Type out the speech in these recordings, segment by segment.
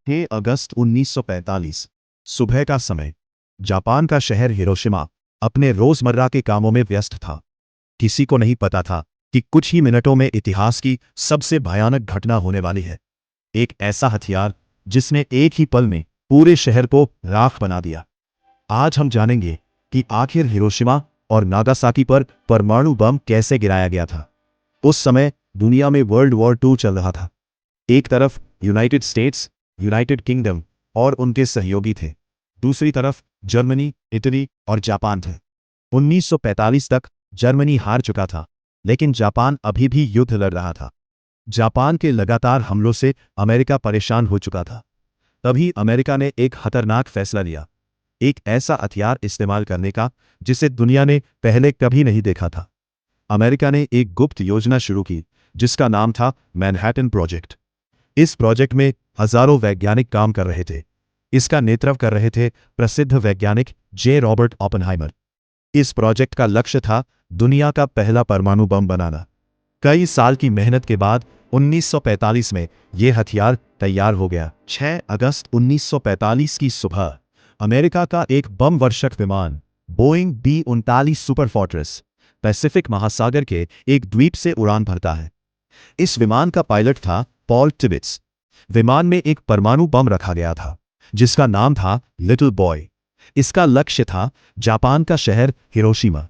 6 अगस्त 1945 सुबह का समय। जापान का शहर हिरोशिमा अपने रोजमर्रा के कामों में व्यस्त था। किसी को नहीं पता था कि कुछ ही मिनटों में इतिहास की सबसे भयानक घटना होने वाली है। एक ऐसा हथियार जिसने एक ही पल में पूरे शहर को राख बना दिया। आज हम जानेंगे कि आखिर हिरोशिमा और नागासाकी पर परमाणु बम कैसे गिराया गया था। उस समय दुनिया में वर्ल्ड वॉर 2 चल रहा था। एक तरफ यूनाइटेड स्टेट्स, यूनाइटेड किंगडम और उनके सहयोगी थे। दूसरी तरफ जर्मनी, इटली और जापान थे। 1945 तक जर्मनी हार चुका था, लेकिन जापान अभी भी युद्ध लड़ रहा था। जापान के लगातार हमलों से अमेरिका परेशान हो चुका था। तभी अमेरिका ने एक खतरनाक फैसला लिया, एक ऐसा हथियार इस्तेमाल करने का जिसे दुनिया ने पहले कभी नहीं देखा था। अमेरिका ने एक गुप्त योजना शुरू की जिसका नाम था मैनहट्टन प्रोजेक्ट। इस प्रोजेक्ट में हजारों वैज्ञानिक काम कर रहे थे। इसका नेतृत्व कर रहे थे प्रसिद्ध वैज्ञानिक जे रॉबर्ट ओपेनहाइमर। इस प्रोजेक्ट का लक्ष्य था दुनिया का पहला परमाणु बम बनाना। कई साल की मेहनत के बाद 1945 में यह हथियार तैयार हो गया। 6 अगस्त 1945 की सुबह अमेरिका का एक बम वर्षक विमान Boeing B-39 super fortress Pacific महासागर के एक द्वीप से उड़ान भरता है। इस विमान का पायलट था पॉल टिबिट्स। विमान में एक परमाणु बम रखा गया था जिसका नाम था लिटिल बॉय। इसका लक्ष्य था जापान का शहर हिरोशिमा।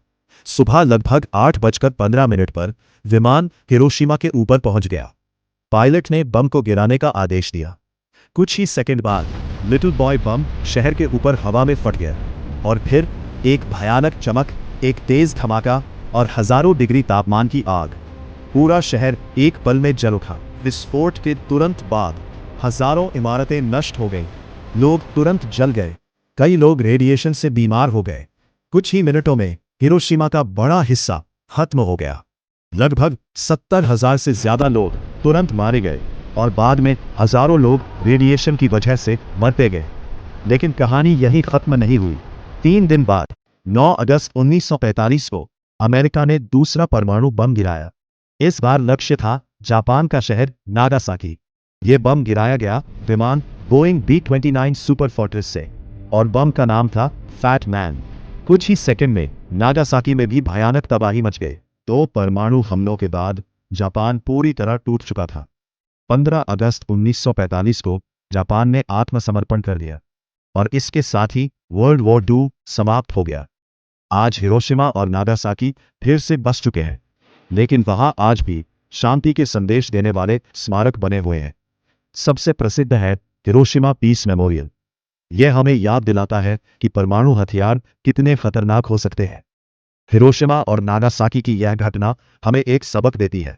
सुबह लगभग 8:15 पर विमान हिरोशिमा के ऊपर पहुंच गया। पायलट ने बम को गिराने का आदेश दिया। कुछ ही सेकंड बाद लिटिल बॉय बम शहर के ऊपर हवा में फट गया और फिर एक भयानक चमक, एक तेज धमाका और हजारों डिग्री तापमान की आग। पूरा शहर एक पल में जल उठा। विस्फोट के तुरंत बाद हजारों इमारतें नष्ट हो गईं। लोग तुरंत जल गए। कई लोग रेडिएशन से बीमार हो गए। कुछ ही मिनटों में हिरोशिमा का बड़ा हिस्सा खत्म हो गया। लगभग 70,000 से ज्यादा लोग तुरंत मारे गए और बाद में हजारों लोग रेडिएशन की वजह से मरते गए। लेकिन कहानी यहीं खत्म नहीं हुई। 3 दिन बाद 9 अगस्त 1945 को अमेरिका ने दूसरा परमाणु बम गिराया। इस बार लक्ष्य था जापान का शहर नागासाकी। यह बम गिराया गया विमान बोइंग B-29 सुपर फोर्ट्रेस से और बम का नाम था फैट मैन। कुछ ही सेकंड में नागासाकी में भी भयानक तबाही मच गई। 2 परमाणु हमलों के बाद जापान पूरी तरह टूट चुका था। 15 अगस्त 1945 को जापान ने आत्मसमर्पण कर दिया और इसके साथ ही वर्ल्ड वॉर 2 समाप्त हो गया। आज हिरोशिमा और नागासाकी फिर से बस चुके हैं, लेकिन वहां आज भी शांति के संदेश देने वाले स्मारक बने हुए हैं। सबसे प्रसिद्ध है हिरोशिमा पीस मेमोरियल। यह हमें याद दिलाता है कि परमाणु हथियार कितने खतरनाक हो सकते हैं। हिरोशिमा और नागासाकी की यह घटना हमें एक सबक देती है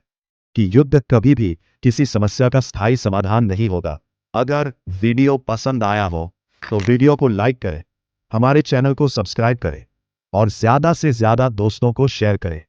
कि युद्ध कभी भी किसी समस्या का स्थायी समाधान नहीं होगा। अगर वीडियो पसंद आया हो तो वीडियो को लाइक करें, हमारे चैनल को सब्सक्राइब करें और ज्यादा से ज्यादा दोस्तों को शेयर करें।